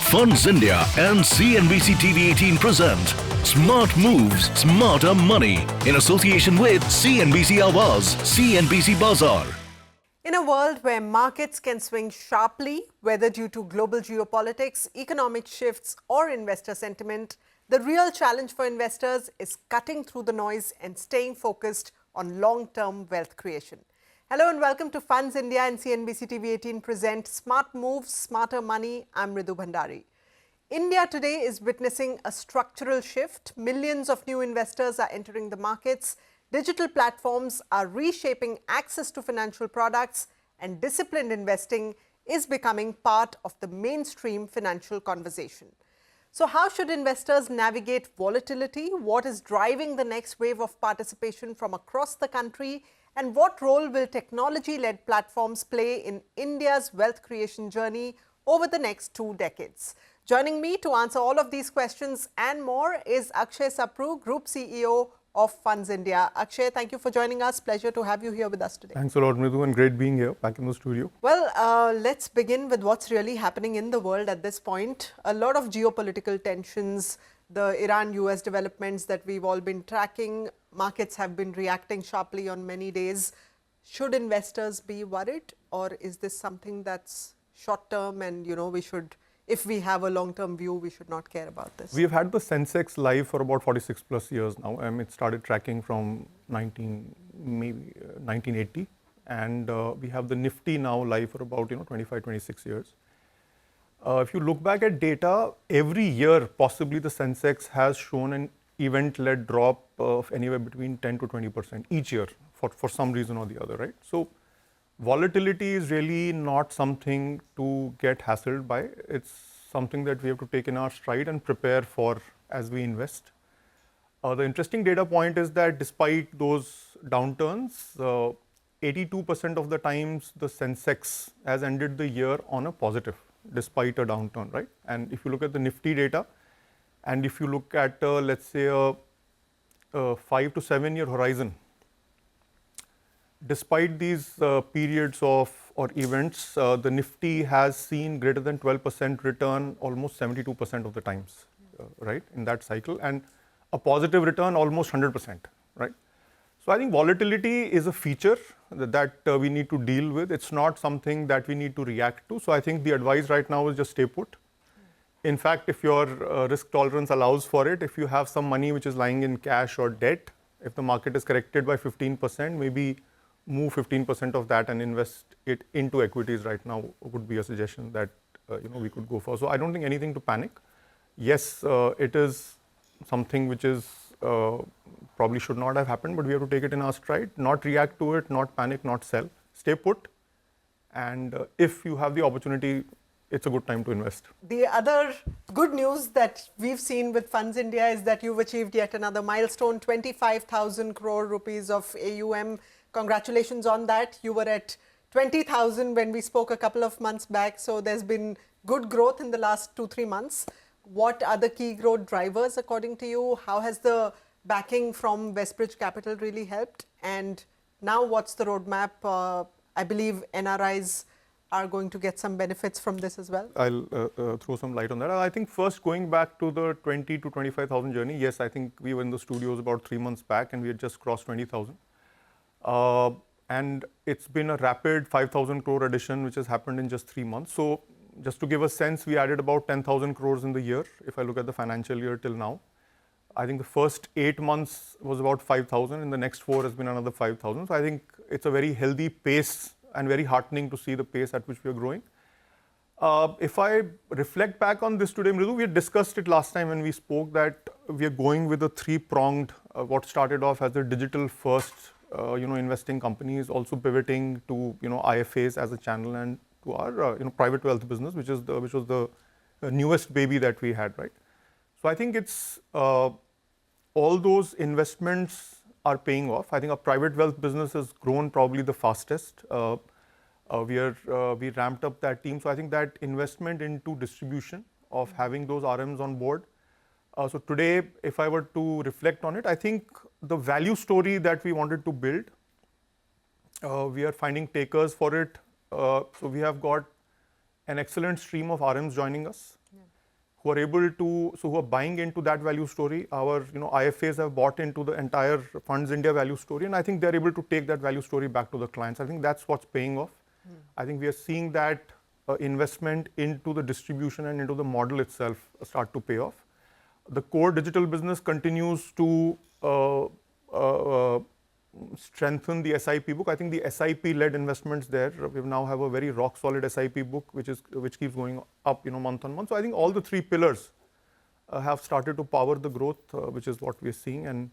Funds India and CNBC TV18 present Smart Moves, Smarter Money in association with CNBC Awaaz, CNBC Bazaar. In a world where markets can swing sharply, whether due to global geopolitics, economic shifts or investor sentiment, the real challenge for investors is cutting through the noise and staying focused on long-term wealth creation. Hello and welcome to Funds India and CNBC TV18 present Smart Moves, Smarter Money. I'm Ridu Bhandari. India today is witnessing a structural shift. Millions of new investors are entering the markets. Digital platforms are reshaping access to financial products, and disciplined investing is becoming part of the mainstream financial conversation. So how should investors navigate volatility? What is driving the next wave of participation from across the country? And what role will technology-led platforms play in India's wealth creation journey over the next 2 decades? Joining me to answer all of these questions and more is Akshay Sapru, Group CEO of Funds India. Akshay, thank you for joining us. Pleasure to have you here with us today. Thanks a lot, Mridhu, and great being here back in the studio. Well, let's begin with what's really happening in the world at this point. A lot of geopolitical tensions, the Iran-US developments that we've all been tracking, markets have been reacting sharply on many days. Should investors be worried, or is this something that's short-term and, we should, if we have a long-term view, we should not care about this? We've had the Sensex live for about 46 plus years now. It started tracking from 1980, and we have the Nifty now live for about 25, 26 years. If you look back at data, every year possibly the Sensex has shown an event-led drop of anywhere between 10 to 20% each year for some reason or the other, right? So volatility is really not something to get hassled by. It's something that we have to take in our stride and prepare for as we invest. The interesting data point is that despite those downturns, 82% of the times the Sensex has ended the year on a positive despite a downturn, right? And if you look at the Nifty data, and if you look at, let's say, a 5 to 7 year horizon, despite these periods of or events, the Nifty has seen greater than 12% return almost 72% of the times, right, in that cycle, and a positive return almost 100%, right? So I think volatility is a feature that we need to deal with. It's not something that we need to react to. So I think the advice right now is just stay put. In fact, if your risk tolerance allows for it, if you have some money which is lying in cash or debt, if the market is corrected by 15%, maybe move 15% of that and invest it into equities right now would be a suggestion that we could go for. So I don't think anything to panic. Yes, it is something which is probably should not have happened, but we have to take it in our stride, not react to it, not panic, not sell, stay put. And if you have the opportunity, it's a good time to invest. The other good news that we've seen with Funds India is that you've achieved yet another milestone, 25,000 crore rupees of AUM. Congratulations on that. You were at 20,000 when we spoke a couple of months back. So there's been good growth in the last 2-3 months. What are the key growth drivers according to you? How has the backing from Westbridge Capital really helped? And now what's the roadmap? I believe NRIs are going to get some benefits from this as well. I'll throw some light on that. I think first going back to the 20 to 25,000 journey, yes, I think we were in the studios about 3 months back and we had just crossed 20,000. And it's been a rapid 5,000 crore addition which has happened in just 3 months. So just to give a sense, we added about 10,000 crores in the year. If I look at the financial year till now, I think the first 8 months was about 5,000 and the next 4 has been another 5,000. So I think it's a very healthy pace and very heartening to see the pace at which we are growing. If I reflect back on this today, Mridhu, we had discussed it last time when we spoke that we are going with a 3-pronged, what started off as a digital first, investing companies, also pivoting to, IFAs as a channel and to our, private wealth business, which was the newest baby that we had, right? So I think it's all those investments are paying off. I think our private wealth business has grown probably the fastest. We ramped up that team. So I think that investment into distribution of having those RMs on board. So today, if I were to reflect on it, I think the value story that we wanted to build, we are finding takers for it. So we have got an excellent stream of RMs joining us. Yeah. who are able to, so who are buying into that value story. Our IFAs have bought into the entire Funds India value story, and I think they're able to take that value story back to the clients. I think that's what's paying off. I think we are seeing that investment into the distribution and into the model itself start to pay off. The core digital business continues to strengthen the SIP book. I think the SIP-led investments there, we now have a very rock-solid SIP book, which keeps going up, month on month. So I think all the three pillars have started to power the growth, which is what we're seeing, and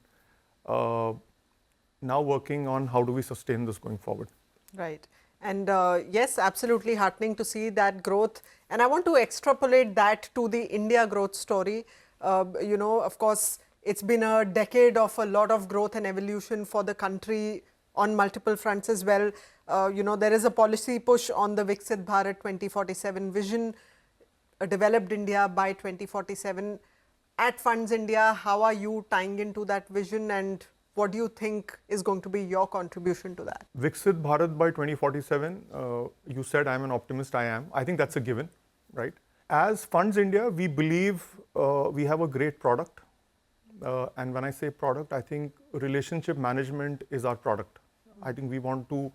now working on how do we sustain this going forward. Right. And yes, absolutely heartening to see that growth. And I want to extrapolate that to the India growth story. Of course, it's been a decade of a lot of growth and evolution for the country on multiple fronts as well. There is a policy push on the Viksit Bharat 2047 vision, a developed India by 2047. At Funds India, how are you tying into that vision, and what do you think is going to be your contribution to that? Viksit Bharat by 2047, you said I'm an optimist, I am. I think that's a given, right? As Funds India, we believe we have a great product. And when I say product, I think relationship management is our product. I think we want to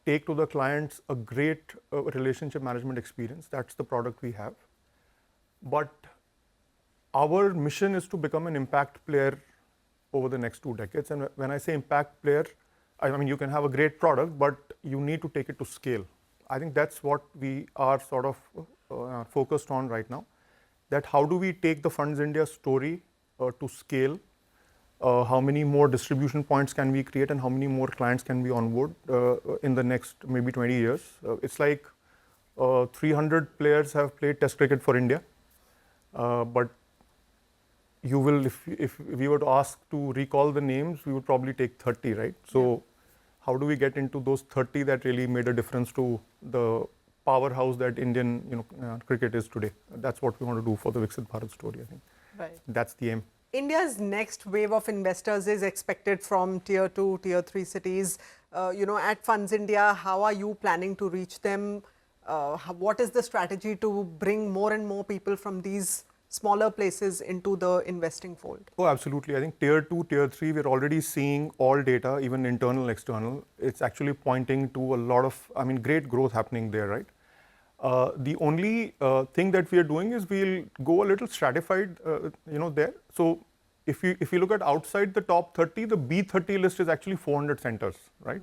take to the clients a great relationship management experience. That's the product we have. But our mission is to become an impact player over the next 2 decades. And when I say impact player, I mean, you can have a great product, but you need to take it to scale. I think that's what we are sort of focused on right now. That how do we take the Funds India story to scale? How many more distribution points can we create, and how many more clients can we onboard in the next maybe 20 years? It's like 300 players have played Test cricket for India, but you will, if we were to ask to recall the names, we would probably take 30, right? So how do we get into those 30 that really made a difference to the powerhouse that Indian cricket is today? That's what we want to do for the Viksit Bharat story, I think. Right. That's the aim. India's next wave of investors is expected from tier 2, tier 3 cities. At Funds India, how are you planning to reach them? What is the strategy to bring more and more people from these smaller places into the investing fold? Oh, absolutely. I think tier 2, tier 3, we're already seeing all data, even internal, external. It's actually pointing to a lot of, great growth happening there, right? The only thing that we are doing is we'll go a little stratified, there. So if you look at outside the top 30, the B30 list is actually 400 centers, right?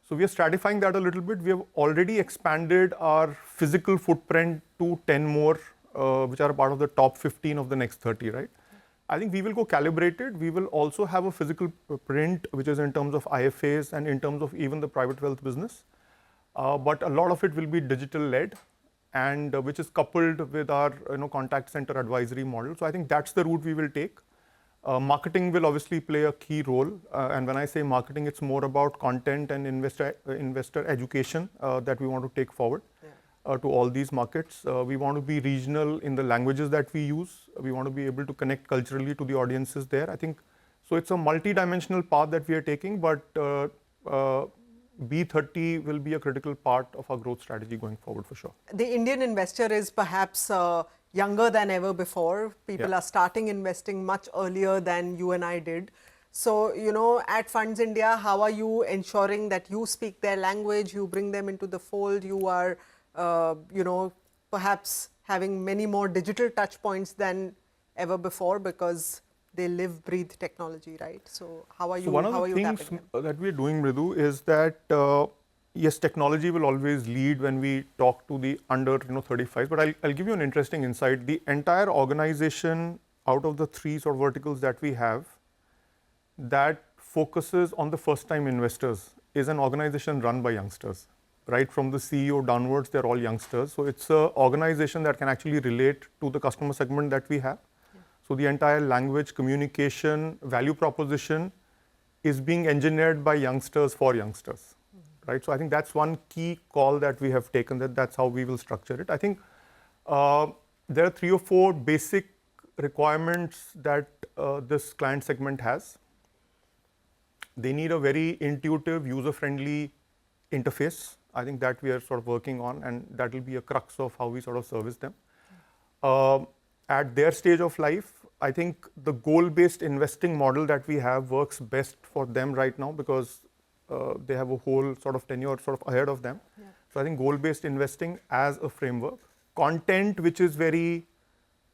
So we are stratifying that a little bit. We have already expanded our physical footprint to 10 more, which are a part of the top 15 of the next 30, right? I think we will go calibrated. We will also have a physical print, which is in terms of IFAs and in terms of even the private wealth business. But a lot of it will be digital-led, and which is coupled with our contact center advisory model. So I think that's the route we will take. Marketing will obviously play a key role, and when I say marketing, it's more about content and investor education that we want to take forward to all these markets. We want to be regional in the languages that we use. We want to be able to connect culturally to the audiences there. I think so. It's a multi-dimensional path that we are taking, but B30 will be a critical part of our growth strategy going forward for sure. The Indian investor is perhaps younger than ever before. People are starting investing much earlier than you and I did. So, at Funds India, how are you ensuring that you speak their language, you bring them into the fold, you are, perhaps having many more digital touch points than ever before, because they live, breathe technology, right? So how are you? So one of the things that we are doing, Mridu, is that yes, technology will always lead when we talk to the under 35. But I'll give you an interesting insight. The entire organization, out of the 3 sort of verticals that we have, that focuses on the first-time investors, is an organization run by youngsters. Right from the CEO downwards, they're all youngsters. So it's an organization that can actually relate to the customer segment that we have. So the entire language, communication, value proposition is being engineered by youngsters for youngsters, right? So I think that's one key call that we have taken, that's how we will structure it. I think there are 3 or 4 basic requirements that this client segment has. They need a very intuitive, user-friendly interface. I think that we are sort of working on, and that will be a crux of how we sort of service them. at their stage of life, I think the goal-based investing model that we have works best for them right now because they have a whole sort of tenure sort of ahead of them. Yeah. So I think goal-based investing as a framework, content which is very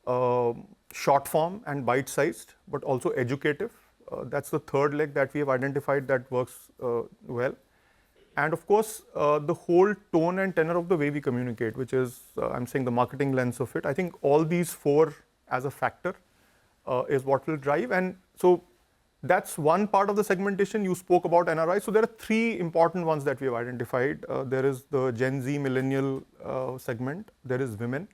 short form and bite-sized, but also educative. That's the third leg that we have identified that works well. And of course, the whole tone and tenor of the way we communicate, which is, I'm saying the marketing lens of it. I think all these four as a factor is what will drive. And so that's one part of the segmentation. You spoke about NRI. So there are three important ones that we have identified. There is the Gen Z millennial segment. There is women.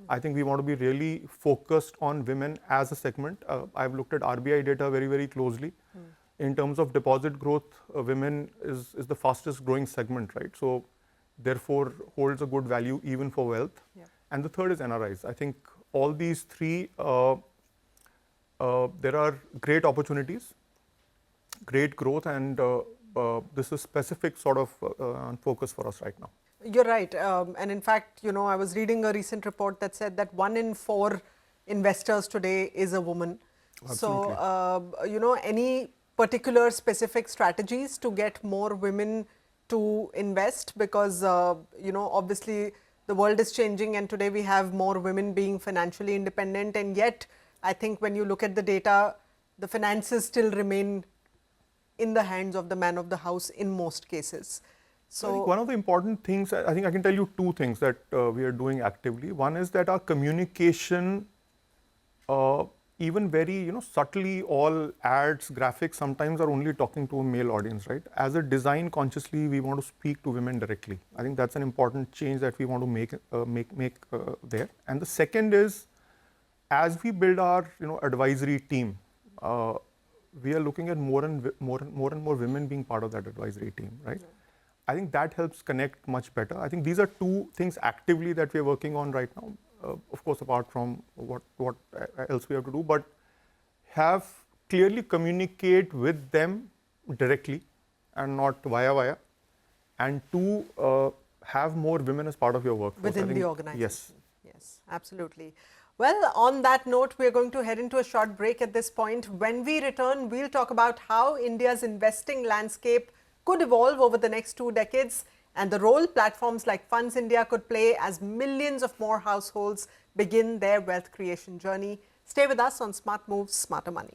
I think we want to be really focused on women as a segment. I've looked at RBI data very, very closely. In terms of deposit growth, women is the fastest growing segment, right? So therefore holds a good value even for wealth. Yeah. And the third is NRIs. I think all these three, there are great opportunities, great growth, and this is specific sort of focus for us right now. You're right. And in fact, you know, I was reading a recent report that said that 1 in 4 investors today is a woman. Absolutely. So, you know, any particular specific strategies to get more women to invest? Because, you know, obviously the world is changing and today we have more women being financially independent. And yet, I think when you look at the data, the finances still remain in the hands of the man of the house in most cases. So I think one of the important things, I think I can tell you two things that we are doing actively. One is that our communication, even very, you know, subtly, all ads, graphics sometimes are only talking to a male audience, right? As a design consciously, we want to speak to women directly. I think that's an important change that we want to make there. And the second is, as we build our, you know, advisory team, we are looking at more and more women being part of that advisory team, right? Yeah. I think that helps connect much better. I think these are two things actively that we are working on right now. Of course, apart from what else we have to do, but have clearly communicate with them directly and not via. And two, have more women as part of your workforce. Within the organization. Yes. Yes, absolutely. Well, on that note, we're going to head into a short break at this point. When we return, we'll talk about how India's investing landscape could evolve over the next 2 decades and the role platforms like Funds India could play as millions of more households begin their wealth creation journey. Stay with us on Smart Moves, Smarter Money.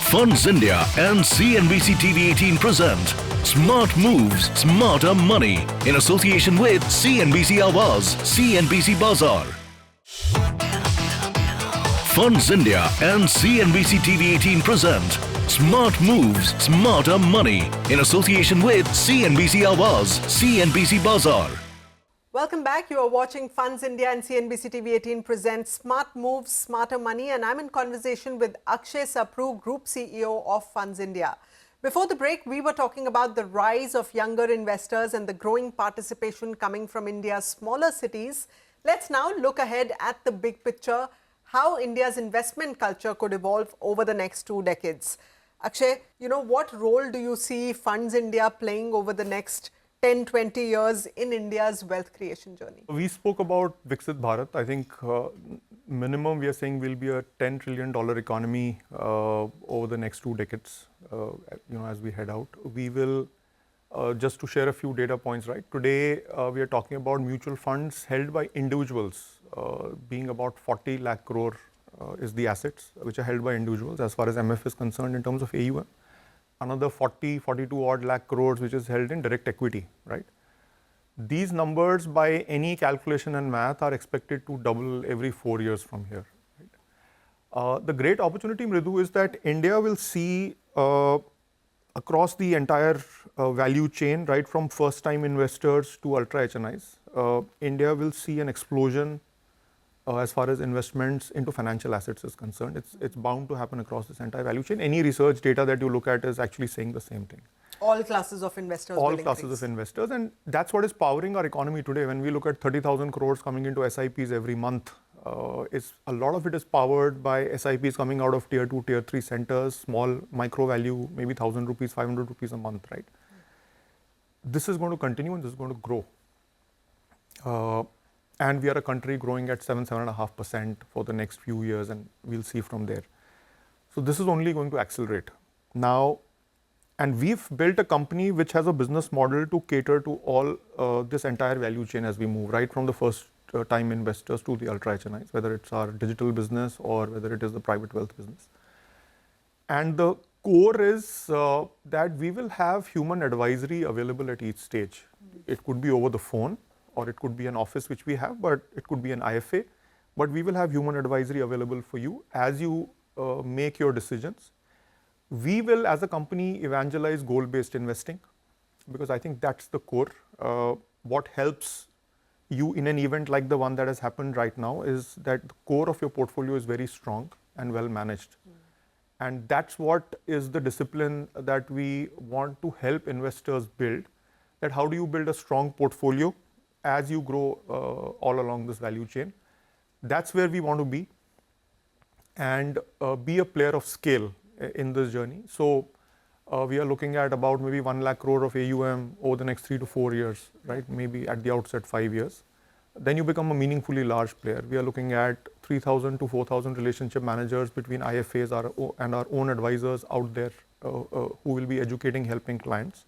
Funds India and CNBC TV18 present Smart Moves, Smarter Money in association with CNBC Awaaz, CNBC Bazaar. Funds India and CNBC TV18 present Smart Moves, Smarter Money in association with CNBC Awaaz, CNBC Bazaar. Welcome back. You are watching Funds India and CNBC TV18 present Smart Moves, Smarter Money, and I'm in conversation with Akshay Sapru, Group CEO of Funds India. Before the break, we were talking about the rise of younger investors and the growing participation coming from India's smaller cities. Let's now look ahead at the big picture, how India's investment culture could evolve over the next 2 decades. Akshay, you know, what role do you see Funds India playing over the next 10, 20 years in India's wealth creation journey? We spoke about Viksit Bharat. I think minimum we are saying will be a $10 trillion economy over the next 2 decades, you know, as we head out. We will, just to share a few data points, right? Today, we are talking about mutual funds held by individuals, being about 40 lakh crore is the assets which are held by individuals as far as MF is concerned in terms of AUM. Another 42 odd lakh crores which is held in direct equity, right? These numbers by any calculation and math are expected to double every 4 years from here. Right? The great opportunity, Mridu, is that India will see across the entire value chain, right from first time investors to ultra HNIs, India will see an explosion as far as investments into financial assets is concerned. It's bound to happen across this entire value chain. Any research data that you look at is actually saying the same thing. All classes of investors. All classes of investors, and that's what is powering our economy today. When we look at 30,000 crores coming into SIPs every month, a lot of it is powered by SIPs coming out of tier 2, tier 3 centers, small micro value, maybe 1,000 rupees, 500 rupees a month, right? This is going to continue and this is going to grow. And we are a country growing at 7.5% for the next few years, and we'll see from there. So this is only going to accelerate. Now, and we've built a company which has a business model to cater to all this entire value chain as we move, right from the first time investors to the ultra HNIs, whether it's our digital business or whether it is the private wealth business. And the core is that we will have human advisory available at each stage. It could be over the phone, or it could be an office which we have, but it could be an IFA. But we will have human advisory available for you as you make your decisions. We will, as a company, evangelize goal-based investing, because I think that's the core. What helps you in an event like the one that has happened right now is that the core of your portfolio is very strong and well managed. And that's what is the discipline that we want to help investors build, that how do you build a strong portfolio as you grow all along this value chain. That's where we want to be, and be a player of scale in this journey. So we are looking at about maybe 1 lakh crore of AUM over the next 3 to 4 years, right? Maybe at the outset 5 years. Then you become a meaningfully large player. We are looking at 3,000 to 4,000 relationship managers between IFAs and our own advisors out there who will be educating, helping clients.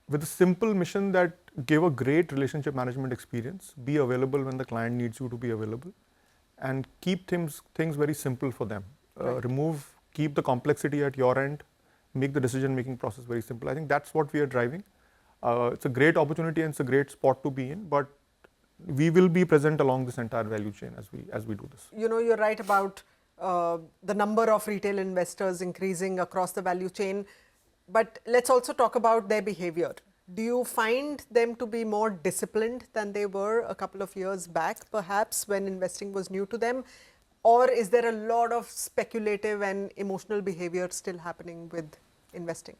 With a simple mission that give a great relationship management experience, be available when the client needs you to be available, and keep things very simple for them. Keep the complexity at your end, make the decision-making process very simple. I think that's what we are driving. It's a great opportunity and it's a great spot to be in, but we will be present along this entire value chain as we do this. You know, you're right about the number of retail investors increasing across the value chain, but let's also talk about their behavior. Do you find them to be more disciplined than they were a couple of years back, perhaps, when investing was new to them? Or is there a lot of speculative and emotional behavior still happening with investing?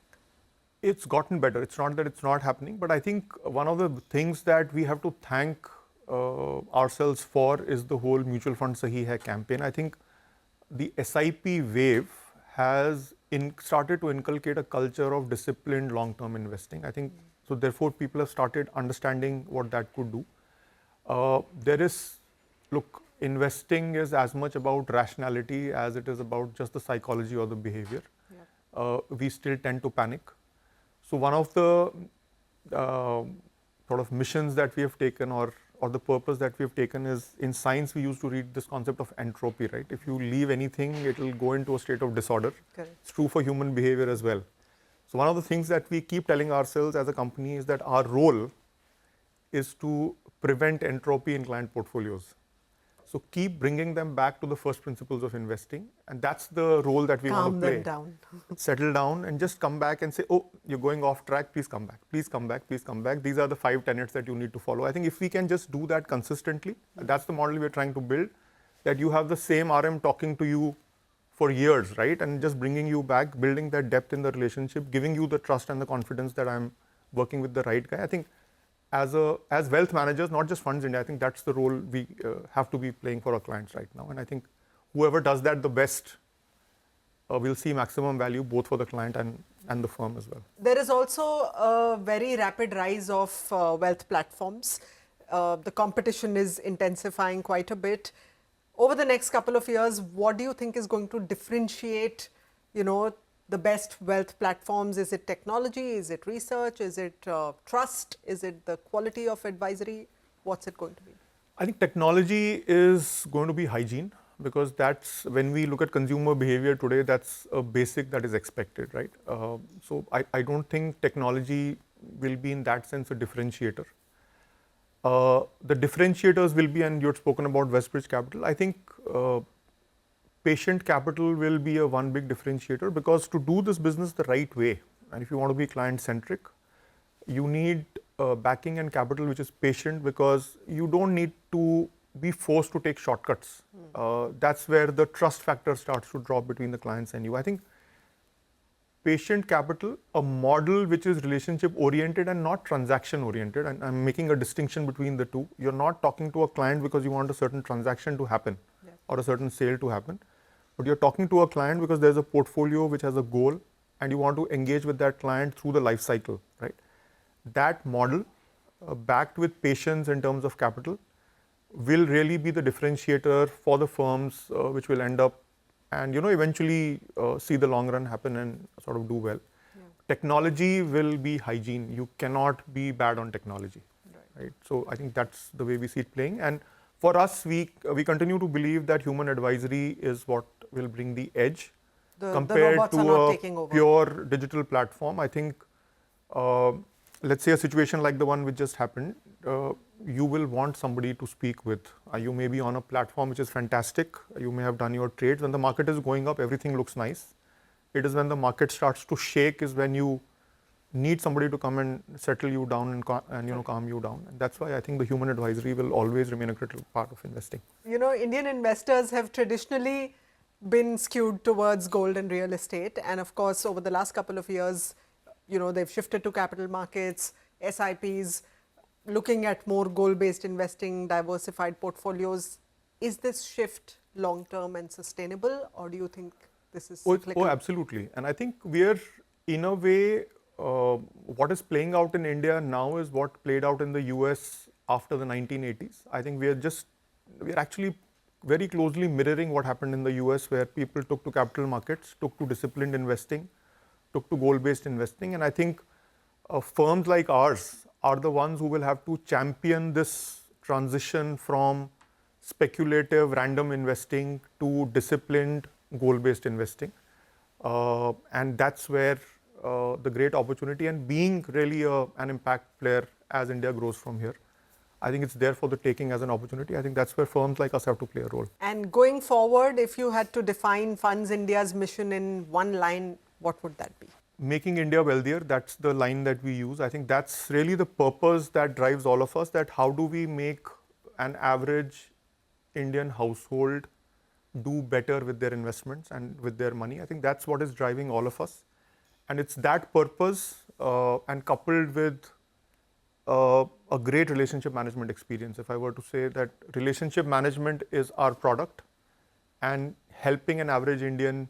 It's gotten better. It's not that it's not happening, but I think one of the things that we have to thank ourselves for is the whole mutual fund Sahi Hai campaign. I think the SIP wave has started to inculcate a culture of disciplined long-term investing. I think so. Therefore, people have started understanding what that could do. Investing is as much about rationality as it is about just the psychology or the behavior. We still tend to panic. So one of the sort of missions that we have taken, or the purpose that we have taken, is in science we used to read this concept of entropy, right? If you leave anything, it will go into a state of disorder. Correct. It's true for human behavior as well. So one of the things that we keep telling ourselves as a company is that our role is to prevent entropy in client portfolios. So keep bringing them back to the first principles of investing, and that's the role that we want to play. Calm them down. Settle down and just come back and say, oh, you're going off track, please come back, please come back, please come back. These are the 5 tenets that you need to follow. I think if we can just do that consistently, that's the model we're trying to build, that you have the same RM talking to you for years, right? And just bringing you back, building that depth in the relationship, giving you the trust and the confidence that I'm working with the right guy. I think as wealth managers, not just FundsIndia, I think that's the role we have to be playing for our clients right now. And I think whoever does that the best will see maximum value both for the client and the firm as well. There is also a very rapid rise of wealth platforms. The competition is intensifying quite a bit. Over the next couple of years, what do you think is going to differentiate, the best wealth platforms? Is it technology? Is it research? Is it trust? Is it the quality of advisory? What's it going to be? I think technology is going to be hygiene, because that's when we look at consumer behavior today, that's a basic that is expected, right? So I don't think technology will be in that sense a differentiator. The differentiators will be, and you had spoken about Westbridge Capital, I think patient capital will be one big differentiator, because to do this business the right way, and if you want to be client-centric, you need backing and capital which is patient, because you don't need to be forced to take shortcuts. That's where the trust factor starts to drop between the clients and you. I think patient capital, a model which is relationship-oriented and not transaction-oriented, and I'm making a distinction between the two. You're not talking to a client because you want a certain transaction to happen or a certain sale to happen, but you're talking to a client because there's a portfolio which has a goal and you want to engage with that client through the life cycle, right? That model backed with patience in terms of capital, will really be the differentiator for the firms which will end up and eventually see the long run happen and sort of do well. Technology will be hygiene. You cannot be bad on technology, right? So I think that's the way we see it playing. And for us, we continue to believe that human advisory is what will bring the edge compared to a pure digital platform. I think, let's say a situation like the one which just happened, you will want somebody to speak with. You may be on a platform which is fantastic. You may have done your trades. When the market is going up, everything looks nice. It is when the market starts to shake is when you need somebody to come and settle you down and calm you down. And that's why I think the human advisory will always remain a critical part of investing. Indian investors have traditionally been skewed towards gold and real estate. And of course, over the last couple of years, they've shifted to capital markets, SIPs, looking at more goal-based investing, diversified portfolios. Is this shift long-term and sustainable, or do you think this is cyclical? Oh, absolutely. And I think we're, in a way, what is playing out in India now is what played out in the US after the 1980s. I think we're actually very closely mirroring what happened in the US, where people took to capital markets, took to disciplined investing, took to goal-based investing. And I think firms like ours are the ones who will have to champion this transition from speculative random investing to disciplined goal-based investing. And that's where the great opportunity, and being really an impact player as India grows from here, I think it's there for the taking as an opportunity. I think that's where firms like us have to play a role. And going forward, if you had to define Funds India's mission in one line, what would that be? Making India wealthier, that's the line that we use. I think that's really the purpose that drives all of us, that how do we make an average Indian household do better with their investments and with their money. I think that's what is driving all of us. And it's that purpose and coupled with a great relationship management experience. If I were to say that relationship management is our product, and helping an average Indian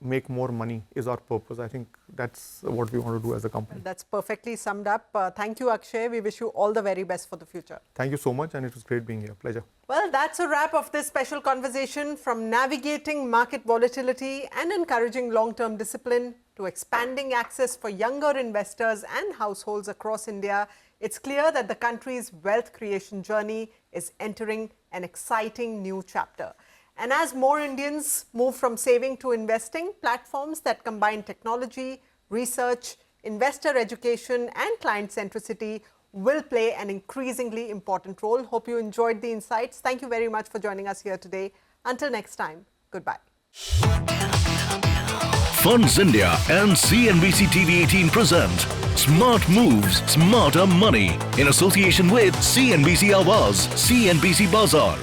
make more money is our purpose. I think that's what we want to do as a company. That's perfectly summed up. Thank you, Akshay. We wish you all the very best for the future. Thank you so much, and it was great being here. Pleasure. Well, that's a wrap of this special conversation. From navigating market volatility and encouraging long-term discipline to expanding access for younger investors and households across India, it's clear that the country's wealth creation journey is entering an exciting new chapter. And as more Indians move from saving to investing, platforms that combine technology, research, investor education and client centricity will play an increasingly important role. Hope you enjoyed the insights. Thank you very much for joining us here today. Until next time, goodbye. Funds India and CNBC TV18 present Smart Moves, Smarter Money in association with CNBC Awaaz, CNBC Bazaar.